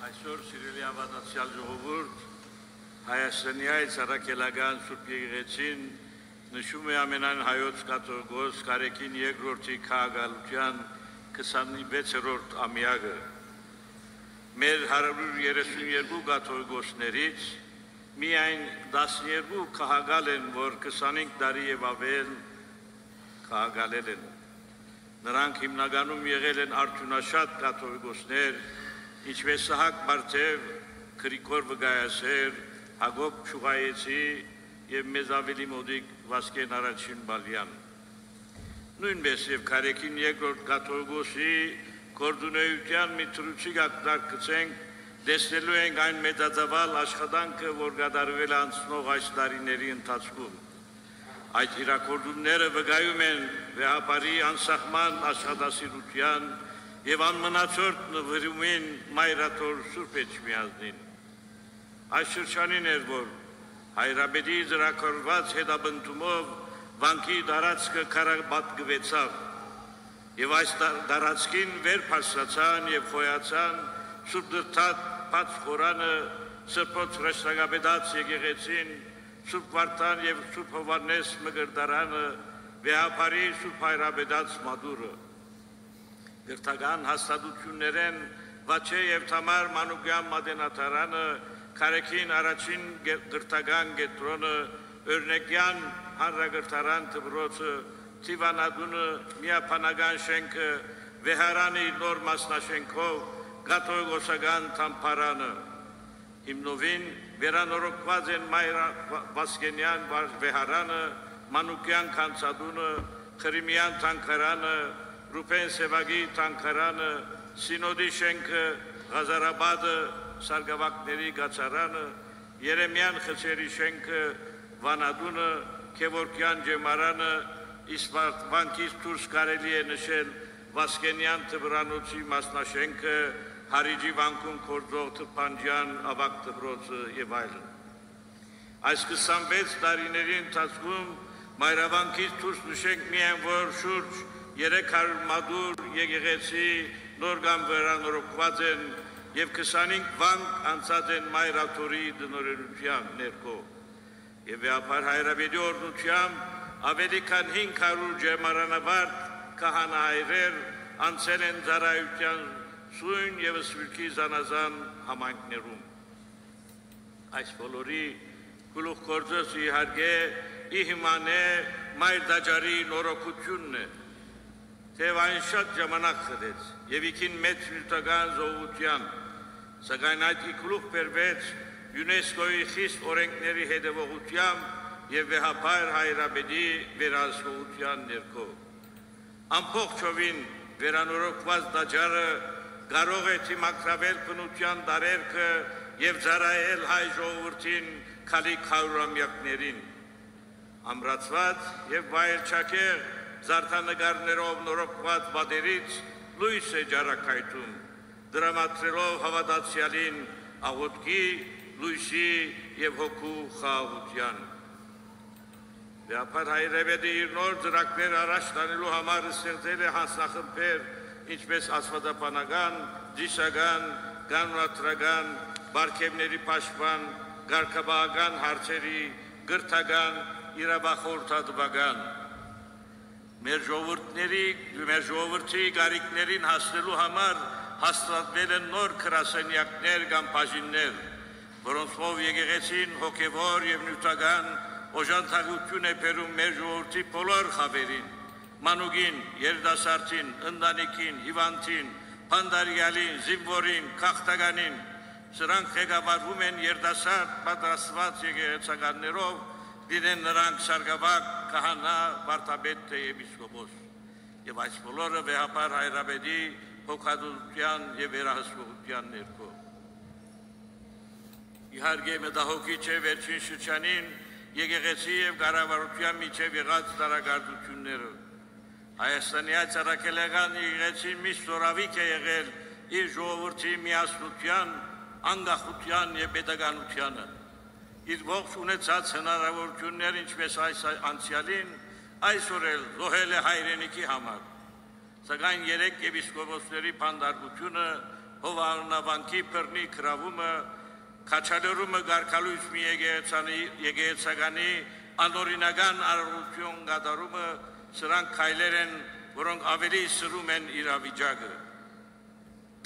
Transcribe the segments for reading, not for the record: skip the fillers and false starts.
Այսօր սիրելի հավատացյալ ժողովուրդ, Հայաստանի այս առաքելական Սուրբ Եկեղեցին նշում է ամենայն հայոց կաթողիկոս Կարեկին II քաղաքալության 26-րդ ամյակը։ Մեր 132 կաթողիկոսներից միայն 12 քաղաքալ են, որ 25 տարի եւ ավել քաղաքալել են։ Նրանք հիմնականում եղել են արդյունաշատ կաթողիկոսներ, ինչպես Սահակ Բարթև, Գրիգոր Վգայասեր, Հակոբ Շուղայեցի և մեզ ավելի մոտիկ Վասկեն Առաջին Բալյան։ Նույնպես և Կարեկին II կաթողիկոսի գործունեության մի թռուցիկ ակնարկեցենք, տեսնելու ենք այն մեծածավալ աշխատանքը, որ կատարվել է անցնող այս տարիների ընթացքում։ Այդ իրաքորդումները վկայում են վեհապարի անսահման աշխատասիրության և անմնացորդ նվիրումին Մայրաթոր Սուրբ Էջմիածնին։ Այս շրջանին էր, որ Հայրաբեդի դրակորված հետապնդումով վանքի տարածքը քարապատկվեցավ և այս տարածքին վեր փաստացան և խոյացան Սուրբ Դրդապատ խորանը, Սրբոց Հրեշտակապետած եկեղեցին, Սուրբ Վարդան և Սուրբ Հովհաննես մկրտարանը, վեհապարի Սուրբ Հայրաբեդած մատուրը։ Գրթական հաստատություններեն Վաչե և Թամար Մանուկյան մատենադարանը, Կարեկին առաջին գրթական կենտրոնը, Օրնեկյան հանրագրթարան դպրոցը, Թիվանադունը, միապանական շենքը, Վեհարանի նոր մասնաշենքով, կաթողիկոսական թամփարանը։ Հիմնովին վերանորոգված են Վասկենյան վեհարանը, Մանուկյան քանցադունը, Խրիմյան թանգարանը, Ռուփեն Սևագի թանգարանը, Սինոդի շենքը, Ղազարաբադը, Սարգսակների գացարանը, Երեմյան խցերի շենքը, Վանադունը, Քևորքյան ջեմարանը, իսկ վանքից դուրս կարելի է նշել Վասկենյան դպրանոցի մասնաշենքը, Հարիջի վանքում գործող Թփանջյան ավագ դպրոցը եւ այլն։ Այս 26 տարիների ընթացքում Մայրավանքից դուրս նշենք միայն, որ շուրջ 300 մատուր եկեղեցի նոր կամ վերանորոգված են և 25 վանք անցած են Մայրաթորի դնորենության ներքո։ Եվ վեհապար Հայրաբեդի օրհնությամբ ավելի քան 500 ջերմարանավարտ քահանայրեր անցել են ծառայության սույն և սփյուռքի զանազան համայնքներում։ Այս բոլորի գլուխգործոց իհարկե ի հիման է Մայր Տաճարի նորոգությունն է, թեև այն շատ ժամանակ խլեց և իքին մեծ նյութական զոհության, սակայն այդ գլուխ բերվեց ՅՈՒՆԵՍԿՕ-ի խիստ օրենքների հետևողությամբ և վեհապար Հայրաբեդի վերահսկողության ներքո։ Ամբողջովին վերանորոգված տաճարը կարող է դիմակրավել բնության տարերքը և ծառայել հայ ժողովրդին քալիք հարյուրամյակներին։ Ամրացված և վայելչակեղ զարդանկարներով նորոգված պատերից լույս է ջարակայթում, դրամատրելով հավատացյալին աղոթքի, լույսի և հոգու խաղաղության։ Վեհապար Հայրաբեդը իր նոր ծրագրեր առաջ տանելու համար ստեղծել է հանձնախմբեր, ինչպես աստվածաբանական, դիսական, կանոնադրական, պարգևների պաշտպան, կարգապահական հարցերի, գրթական, իրավախորհրդատվական։ Մեր ժողովրդի կարիքներին հասնելու համար հաստատվել են նոր գրասենյակներ կամ բաժիններ, որոնցով եկեղեցին հոգևոր և նյութական օժանդակություն է բերում մեր ժողովրդի բոլոր խավերին, մանուկին, երիտասարդին, ընտանիքին, հիվանդին, փանդարյալին, զինվորին, քաղաքականին։ Սրանք ղեկավարվում են երիտասարդ պատրաստված եկեղեցականներով, լինեն նրանք սարգսակ, քահանա, վարդապետ թե եպիսկոպոս, և այս բոլորը վեհապար Հայրաբեդի հոգատության և վերահսկողության ներքո։ Իհարկե մտահոգիչ է վերջին շրջանին եկեղեցի և կառավարության միջև եղած տարակարծությունները։ Հայաստանի այս առաքելական եկեղեցին միշտ զորավիք է եղել իր ժողովրդի միասնության, անկախության և պետականությանը։ Իր ողջ ունեցած հնարավորություններ, ինչպես այս անցյալին, այսօր էլ զոհել է հայրենիքի համար, սակայն երեք եպիսկոպոսների փանդարկությունը հովանավանքի բռնի գրավումը, քաչալերումը գարկալույս մի եկեղեցականի անօրինական արարություն կատարումը սրանք քայլեր են, որոնք ավելի սրում են իրավիճակը։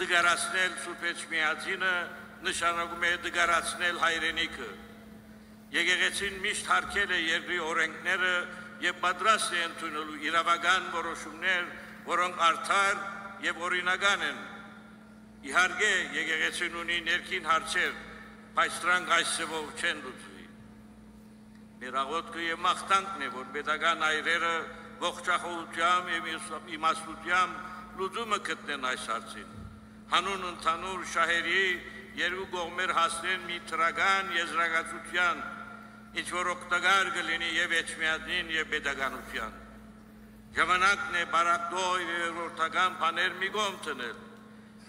Դգարացնել Սուրբ Էջմիածինը նշանակում է դգարացնել հայրենիքը։ Եկեղեցին միշտ հարգել է երկրի օրենքները եւ պատրաստ է ընդունելու իրավական որոշումներ, որոնք արդար եւ օրինական են։ Իհարկե, եկեղեցին ունի ներքին հարցեր, բայց դրանք այս ձևով չեն լուծվի։ Մեր աղոթքը եւ մաղթանքն է, որ պետական այրերը ողջախոհությամբ եւ իմաստությամբ լուծումը գտնեն այս հարցին։ Հանուն ընդհանուր շահերի երկու կողմեր հասնեն մի թրական եզրակացության, ինչ որ օգտակար կլինի եւ Էջմիածին եւ պետականության։ Ժամանակն է բարակտող եւ երկրորդական բաներ մի կողմ տնել։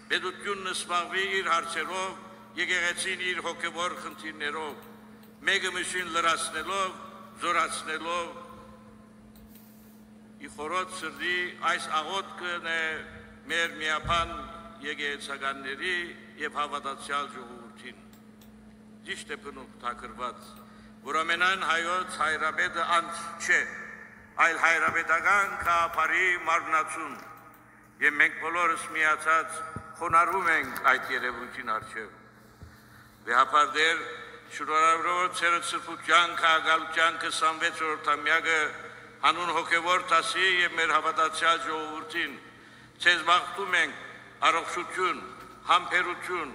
Պետությունն զբաղվի իր հարցերով, եկեղեցին իր հոգեվոր խնդիրներով, մեկը մյուսին լրացնելով, զորացնելով։ Իխորոտ սրդի այս աղոթքն է մեր միապան եկեղեցականների եւ հավատացյալ ժողովրդին։ Ճիշտ է բնութագրված, որ ամենայն հայոց հայրապետը անց չէ, այլ հայրապետական գաղափարի մարմնացում, եւ մենք բոլորս միացած խոնարհվում ենք այդ երևույթին առջև։ Վեհապար դեր շնորհավորով ցերծրփության քաղաքալության 26-րդամյակը հանուն հոգևոր տասի եւ մեր հավատացյալ ժողովրդին ցեզ մաղթում ենք առողջություն, համբերություն,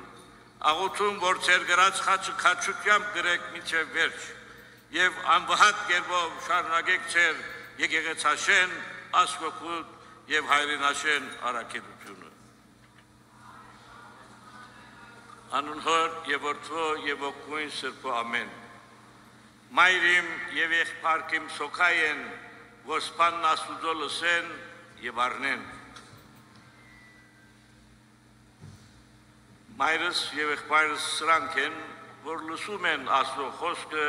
աղոթում, որ ձեր գրած խաչությամբ գրեք մինչև վերջ եւ անվհատ կերպով շարունակեք ձեր եկեղեցաշեն, աստվածոտ եւ հայրենաշեն առաքելությունը։ Անուն Հոր եւ Որդու եւ Ոգուն Սրբո ամեն։ Մայրիմ եւ եղբայրքիմ սոքայեն, որ սպանն Աստուծո լսեն եւ առնեն։ Մայրս եւ եղբայրս սրանք են, որ լսում են Աստծո խոսքը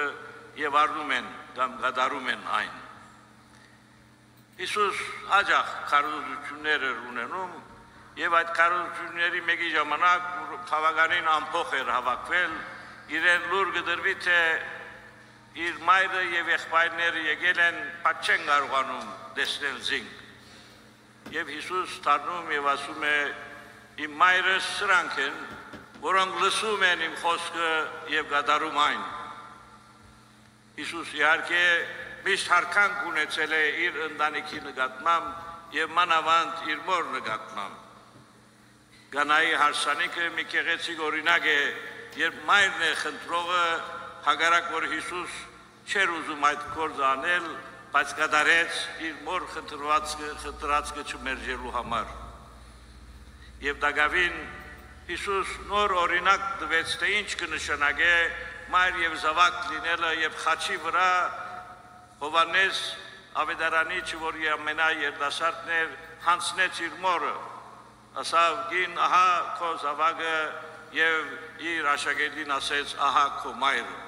եւ առնում են կամ գադարում են այն։ Հիսուս հաջող քարոզություններ էր ունենում եւ այդ քարոզությունների մեկի ժամանակ բավականին ամփոխ էր հավաքվել, իրեն լուր գդրվի թե իր մայրը եւ եղբայրները եկել են, բայց չեն կարողանում տեսնել զինք։ Եվ Հիսուս դառնում եւ ասում է. Իմ մայրս սրանք են, որոնք լսում են իմ խոսքը եւ գադարում այն։ Հիսուս իհարկե միշտ հարկանք ունեցել է իր ընտանիքի նկատմամբ եւ մանավանդ իր մոր նկատմամբ։ Գանայի հարսանիքը մի գեղեցիկ օրինակ է, երբ մայրն է խնդրողը, հակառակ որ Հիսուս չէր ուզում այդ գործը անել, բայց գադարեց իր մոր խնդրածը չմերժելու համար։ Եվ դակավին Հիսուս նոր օրինակ տվեց, թե ինչ կնշանակե մայր եւ զավակ լինելը եւ խաչի վրա Հովհաննես Ավետարանիչը, որ ամենաերդասարտն էր, հանձնեց իր մորը, ասավ գին ահա քո զավակը եւ իր աշակերտին ասեց ահա քո մայրը։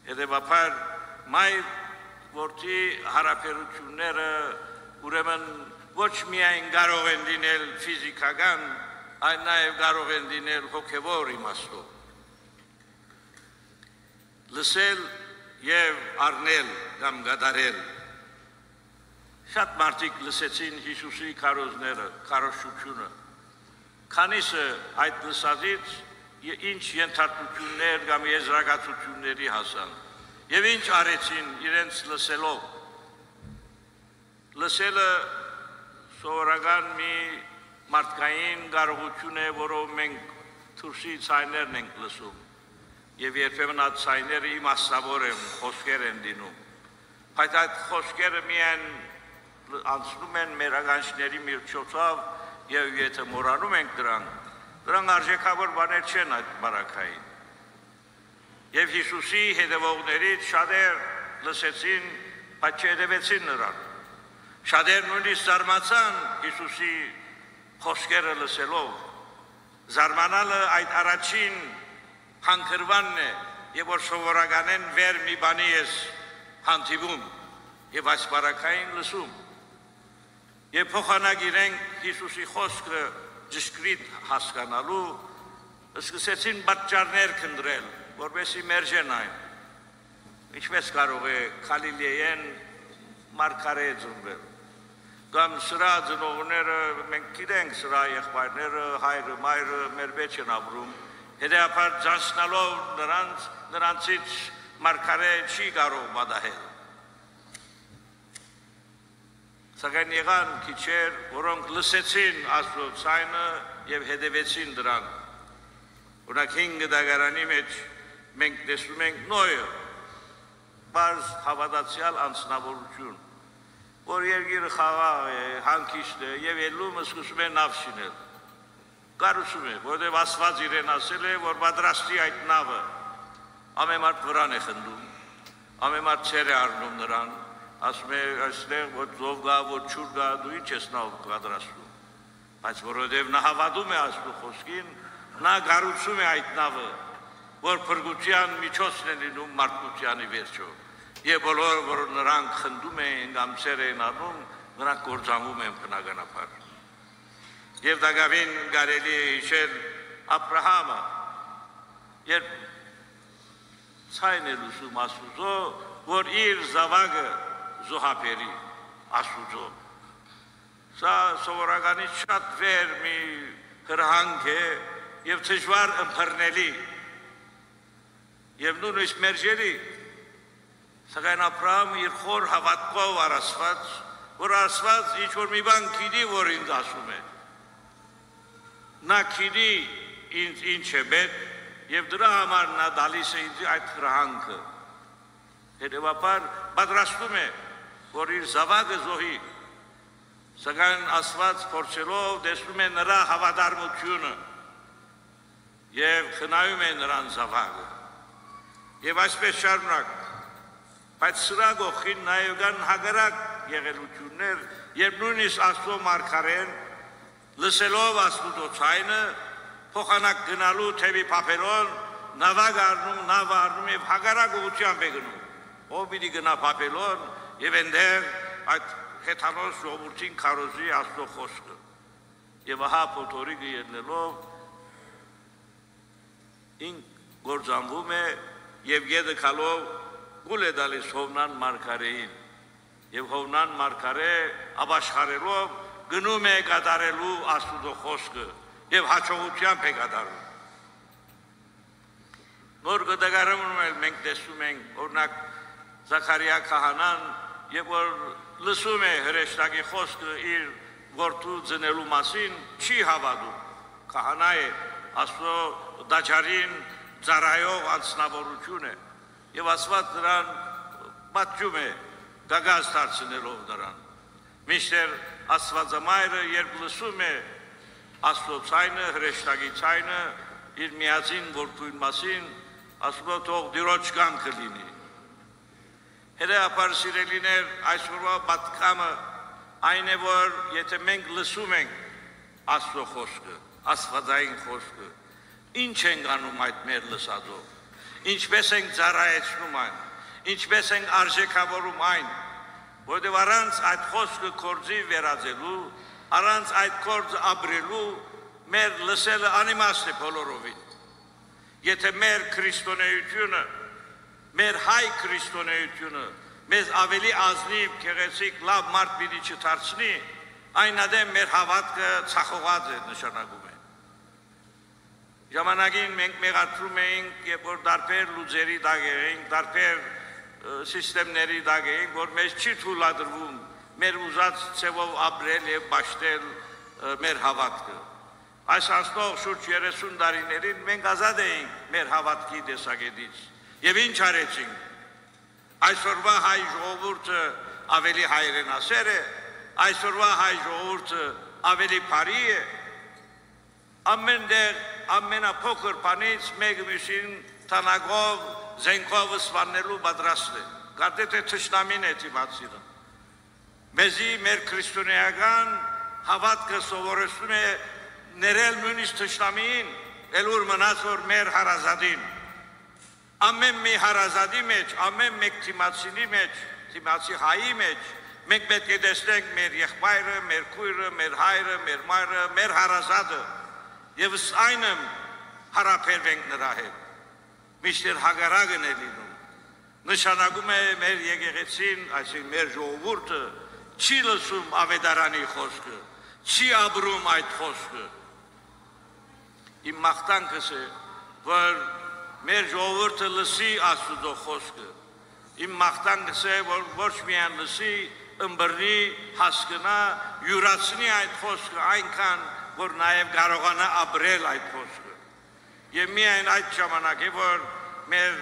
Հետևաբար մայր որդի հարաբերությունները ուրեմն ոչ միայն կարող են լինել ֆիզիկական, այլ նաև կարող են լինել հոգևոր իմաստով։ Լսել եւ առնել կամ գադարել։ Շատ մարդիկ լսեցին Հիսուսի քարոզները, քարոզությունը։ Քանիսը այդ լսածից ինչ ենթարկություններ կամ եզրակացությունների հասան եւ ինչ արեցին իրենց լսելով։ Լսելը սովորական մի մարդկային կարողություն է, որով մենք թուրսի ցայներն ենք լսում եւ երբեմն այդ ցայները իմաստավոր են, խոսքեր են դինում, բայց այդ խոսքերը միայն անցնում են մեր ականջների միջոցով եւ եթե մոռանում ենք դրանք արժեքավոր բաներ չեն այդ բարակային։ Եվ Հիսուսի հետևողներից շատեր լսեցին, բայց չհետևեցին նրան։ Շատեր նույնիսկ զարմացան Հիսուսի խոսքերը լսելով։ Զարմանալը այդ առաջին հանքրվանն է, եւ որ սովորականեն վեր մի բանի ես հանդիպում եւ այս բարակային լսում։ Եվ փոխանակ իրենք Հիսուսի խոսքը ճշգրիտ հասկանալու սկսեցին պատճառներ քննել, որպեսզի մերժեն այն։ Ինչպես կարող է Գալիլեյեն մարգարե ծնվել։ Կամ սրա ծնողները մենք գիտենք սրա եղբայրները, հայրը, մայրը մեր մեջ են ապրում։ Հետևաբար ճանչնալով նրանցից մարգարե չի կարող մատահել։ Սակայն եղան քիչեր, որոնք լսեցին Աստծո ձայնը եւ հետևեցին դրան։ Օրինակ 5 դագարանի մեջ մենք տեսնում ենք Նոյը, բարձ հավատացյալ անձնավորություն, որ երկիրը խաղաղ է, հանգիստ է եւ ելումը սկսում է նավ շինել։ Կարուսում է, որովհետեւ Աստված իրեն ասել է, որ պատրաստի այդ նավը։ Ամեն մարդ վրան է խնդում, ամեն մարդ ցեր է առնում նրան, ասում է այստեղ որ ծով գա, որ ջուր գա, դու ինչ ես նավ պատրաստում։ Բայց որովհետեւ նա հավատում է Աստծո խոսքին, նա գառուցում է այդ նավը, որ փրկության միջոցն է լինում մարդկությանի վերջո։ Եվ բոլորը, որ նրանք խնդում էին կամ ցեր էին առնում, նրանք կործանվում են բնականաբար։ Եվ դակավին կարելի է հիշել Աբրահամը, երբ ցայն է լսում Աստուծո, որ իր զավակը զոհաբերի Աստուծո։ Սա սովորականից շատ վեր մի հրահանգ է եւ դժվար ըմբռնելի եւ նույնիսկ մերժելի։ Սակայն Աբրահամը իր խոր հավատքով առասված, որ Աստված ինչ-որ մի բան գիտի, որ ինձ ասում է։ Նա գիտի ինձ ինչ է պետք եւ դրա համար նա դալիս է ինձ այդ հրահանգը։ Հետևաբար պատրաստում է, որ իր զավակը զոհի։ Սակայն Աստված փորձելով տեսնում է նրա հավատարմությունը եւ խնայում է նրան զավակը։ Եվ այսպես շարունակ, բայց սրա գողին նաև կան հակառակ եղելություններ, երբ նույնիսկ Աստծո մարգարեն լսելով Աստծո ձայնը փոխանակ գնալու թևի Բաբելոն նավակ առնում եւ հակառակ ուղղությամբ է գնում։ Ով պիտի գնա Բաբելոն եւ այնտեղ այդ հեթանոս ժողովրդին քարոզի Աստծո խոսքը։ Եվ ահա փոթորիկը ելնելով ին գործանվում է եւ յետը քալով գուլ է դալիս Հովնան մարգարեին եւ Հովնան մարգարե ապաշխարելով գնում է կատարելու Աստծո խոսքը եւ հաջողությամբ է կատարում։ Նոր գդագարում մենք տեսնում ենք օրինակ Զաքարիա քահանան եւ որ լսում է հրեշտակի խոսքը իր որդու ծնելու մասին չի հավատում։ Քահանա է Աստծո դաջարին ծառայող անձնավորություն է եւ Աստված նրան պատժում է գագազ դարձնելով նրան։ Միշտեր Աստվածամայրը երբ լսում է Աստծո ցայնը, հրեշտակի ցայնը իր միածին որդուն մասին, ասում է թող դիրոջ կամքը լինի։ Հետևաբար սիրելիներ, այսօրվա պատկամը այն է, որ եթե մենք լսում ենք Աստծո խոսքը, Աստվածային խոսքը, ինչ ենք անում այդ մեր լսածով, ինչպես ենք ծառայեցնում այն, ինչպես ենք արժեքավորում այն, որտեղ առանց այդ խոսքը կորձի վերածելու, առանց այդ կորձը ապրելու, մեր լսելը անիմաստ է բոլորովին։ Եթե մեր քրիստոնեությունը, մեր հայ քրիստոնեությունը մեզ ավելի ազնիվ, գեղեցիկ, լավ մարդ պիտի չդարձնի, այնադեմ մեր հավատքը ցախողած է նշանակում է։ Ժամանակին մենք մեղադրում էինք, երբ որ դարբեր լուծերի տակ էինք, դարբեր սիստեմների տակ էինք, որ մեզ չի թույլատրվում մեր ուզած ցևով ապրել եւ պաշտել մեր հավատքը։ Այս անցնող շուրջ 30 տարիներին մենք ազատ էինք մեր հավատքի տեսակետից։ Եվ ինչ արեցինք։ Այսօրվա հայ ժողովուրդը ավելի հայրենասեր է, այսօրվա հայ ժողովուրդը ավելի բարի է։ Ամենտեղ ամենափոքր բանից մեկը մյուսին թանագով, զենքով սպանելու պատրաստ է։ Գարտե թե թշնամին է դիմացինը։ Մեզի մեր քրիստոնեական հավատքը սովորեցնում է ներել նույնիսկ թշնամին, էլ ուր մնաց որ մեր հարազատին։ Ամեն մի հարազատի մեջ, ամեն մեկ դիմացինի մեջ, դիմացի հայի մեջ Մենք պետք է տեսնենք մեր եղբայրը, մեր քույրը, մեր հայրը, մեր մայրը, մեր հարազատը եւ այնը հարաբերվենք նրա հետ։ Միշտ հագարակն է լինում։ Նշանակում է մեր եկեղեցին, այսինքն մեր ժողովուրդը չի լսում ավետարանի խոսքը, չի ապրում այդ խոսքը։ Իմ մաղթանքս է, որ մեր ժողովուրդը լսի Աստծո խոսքը։ Իմ մաղթանքս է, որ ոչ միայն լսի, ըմբռնի, հասկանա, յուրացնի այդ խոսքը այնքան, որ նաև կարողանա ապրել այդ խոսքը։ Եվ միայն այդ ժամանակ է, որ մեր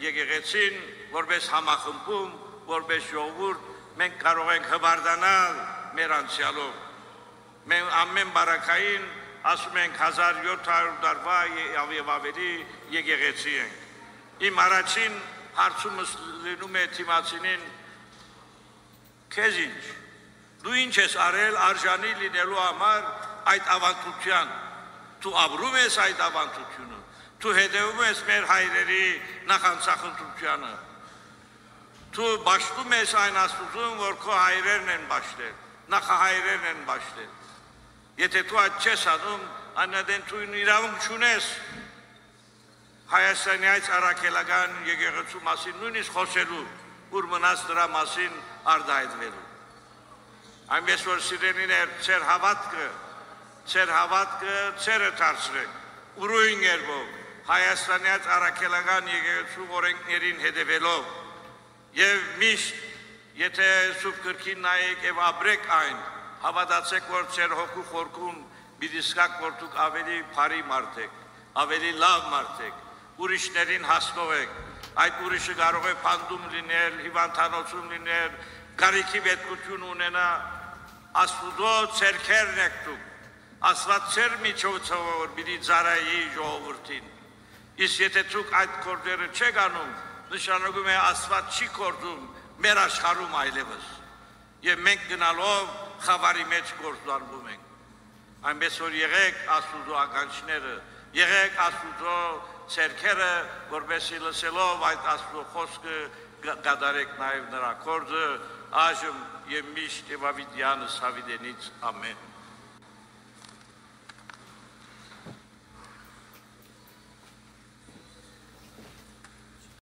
եկեղեցին, որպես համախմբում, որպես ժողովուրդ, մենք կարող ենք հվարդանալ մեր անցյալով։ Մենք ամեն բարակային ասում ենք 1700 տարվա եւ ավելի եկեղեցի ենք։ Իմ առաջին հարցումս լինում է թիմացինին, քեզ ինչ, դու ինչ ես արել արժանի լինելու համար այդ ավանդության, դու ապրում ես այդ ավանդությունը, դու հետևում ես մեր հայրերի նախանցախնդրությանը, դու բաշխում ես այն Աստծուն, որ քո հայրերն են բաշխել, նախահայրերն են բաշխել։ Եթե դու այդ չես անում, աննադեն դու իրավունք չունես Հայաստանի այս առաքելական եկեղեցու մասին նույնիսկ խոսելու, ուր մնաց դրա մասին արտահայտվելու։ Այնպես որ սիրելիներ, ձեր հավատքը ձերը դարձրեք, ուրույն երբով Հայաստանի այս առաքելական եկեղեցու օրենքներին հետևելով եւ միշտ եթե սուրբ գրքին նայեք եւ ապրեք այն, հավատացեք, որ ձեր հոգու խորքում պիտի սկաք, որ դուք ավելի բարի մարդ եք, ավելի լավ մարդ եք, ուրիշներին հասնողեք, այդ ուրիշը կարող է փանդում լինել, հիվանդանոցում լինել, կարիքի պետքություն ունենա, Աստուծո ցերքերն եք դուք, Աստված ձեր միջոցով որ պիտի ծառայի ժողովրդին։ Իսկ եթե դուք այդ գործերը չեք անում, նշանակում է Աստված չի գործում մեր աշխարհում այլևս։ Եվ մենք գնալով խավարի մեջ գործարվում ենք։ Այնպես որ եղեք Աստուծո ականջները, եղեք Աստուծո ցերքերը, որովհետեւ լսելով այդ Աստծո խոսքը կատարեք նաև նրա գործը, այժմ եւ միշտ եւ ավիդյանս հավիդենից ամեն։